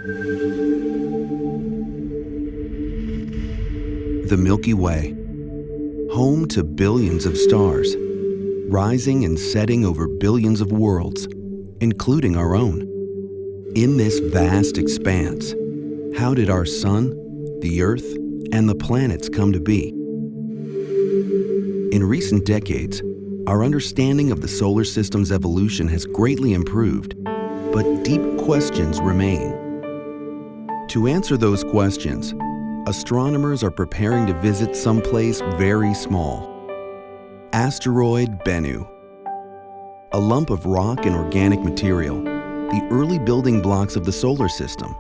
The Milky Way, home to billions of stars, rising and setting over billions of worlds, including our own. In this vast expanse, how did our sun, the Earth, and the planets come to be? In recent decades, our understanding of the solar system's evolution has greatly improved, but deep questions remain. To answer those questions, astronomers are preparing to visit someplace very small. Asteroid Bennu. A lump of rock and organic material, the early building blocks of the solar system,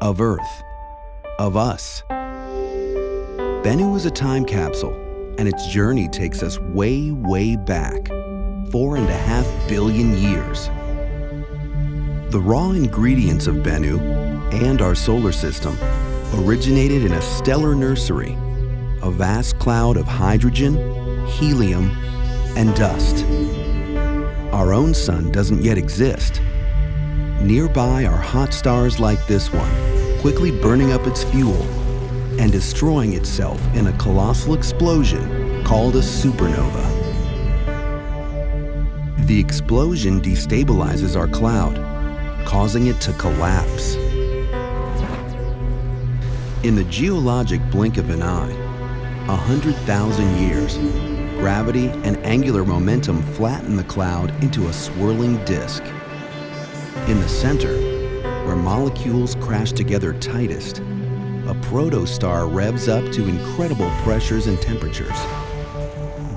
of Earth, of us. Bennu is a time capsule, and its journey takes us way, way back, 4.5 billion years. The raw ingredients of Bennu and our solar system originated in a stellar nursery, a vast cloud of hydrogen, helium, and dust. Our own sun doesn't yet exist. Nearby are hot stars like this one, quickly burning up its fuel and destroying itself in a colossal explosion called a supernova. The explosion destabilizes our cloud, causing it to collapse. In the geologic blink of an eye, 100,000 years, gravity and angular momentum flatten the cloud into a swirling disk. In the center, where molecules crash together tightest, a protostar revs up to incredible pressures and temperatures.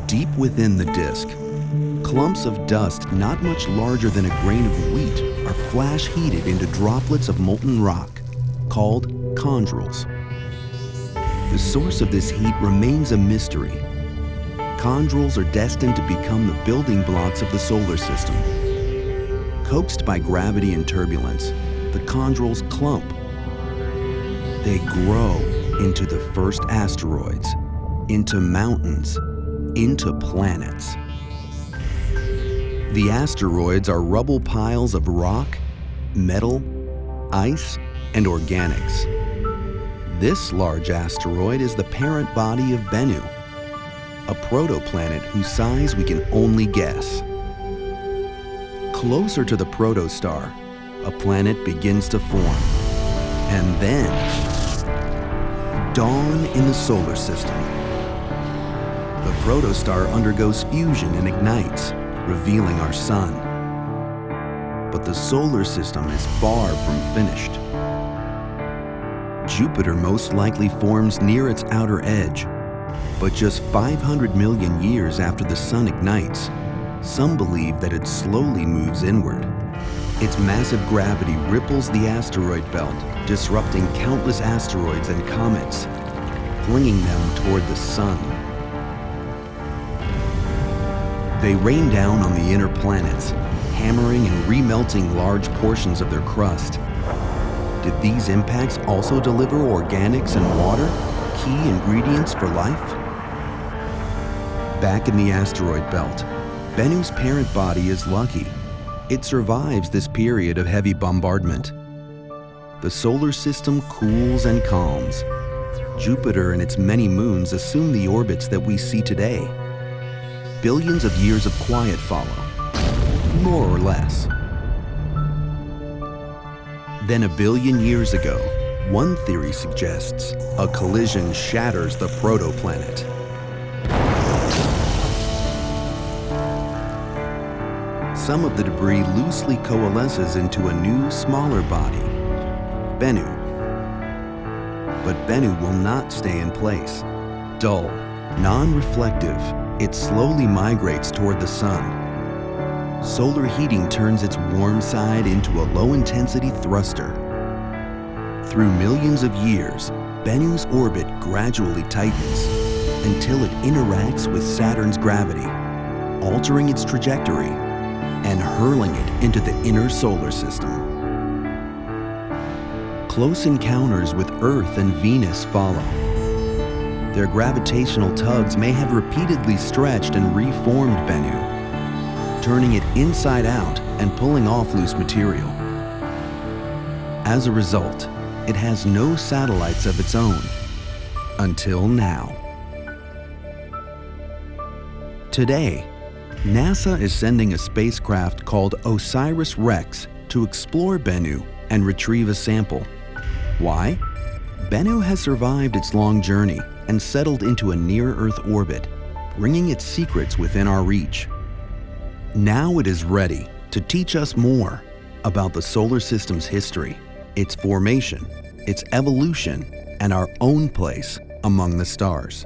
Deep within the disk, clumps of dust not much larger than a grain of wheat are flash heated into droplets of molten rock, called chondrules. The source of this heat remains a mystery. Chondrules are destined to become the building blocks of the solar system. Coaxed by gravity and turbulence, the chondrules clump. They grow into the first asteroids, into mountains, into planets. The asteroids are rubble piles of rock, metal, ice, and organics. This large asteroid is the parent body of Bennu, a protoplanet whose size we can only guess. Closer to the protostar, a planet begins to form. And then, dawn in the solar system. The protostar undergoes fusion and ignites, revealing our sun. But the solar system is far from finished. Jupiter most likely forms near its outer edge, but just 500 million years after the sun ignites, some believe that it slowly moves inward. Its massive gravity ripples the asteroid belt, disrupting countless asteroids and comets, flinging them toward the sun. They rain down on the inner planets, hammering and remelting large portions of their crust. Did these impacts also deliver organics and water, key ingredients for life? Back in the asteroid belt, Bennu's parent body is lucky. It survives this period of heavy bombardment. The solar system cools and calms. Jupiter and its many moons assume the orbits that we see today. Billions of years of quiet follow, more or less. Then 1 billion years ago, one theory suggests a collision shatters the protoplanet. Some of the debris loosely coalesces into a new, smaller body, Bennu. But Bennu will not stay in place. Dull, non-reflective, it slowly migrates toward the sun. Solar heating turns its warm side into a low-intensity thruster. Through millions of years, Bennu's orbit gradually tightens until it interacts with Saturn's gravity, altering its trajectory and hurling it into the inner solar system. Close encounters with Earth and Venus follow. Their gravitational tugs may have repeatedly stretched and reformed Bennu, turning it inside out and pulling off loose material. As a result, it has no satellites of its own. Until now. Today, NASA is sending a spacecraft called OSIRIS-REx to explore Bennu and retrieve a sample. Why? Bennu has survived its long journey and settled into a near-Earth orbit, bringing its secrets within our reach. Now it is ready to teach us more about the solar system's history, its formation, its evolution, and our own place among the stars.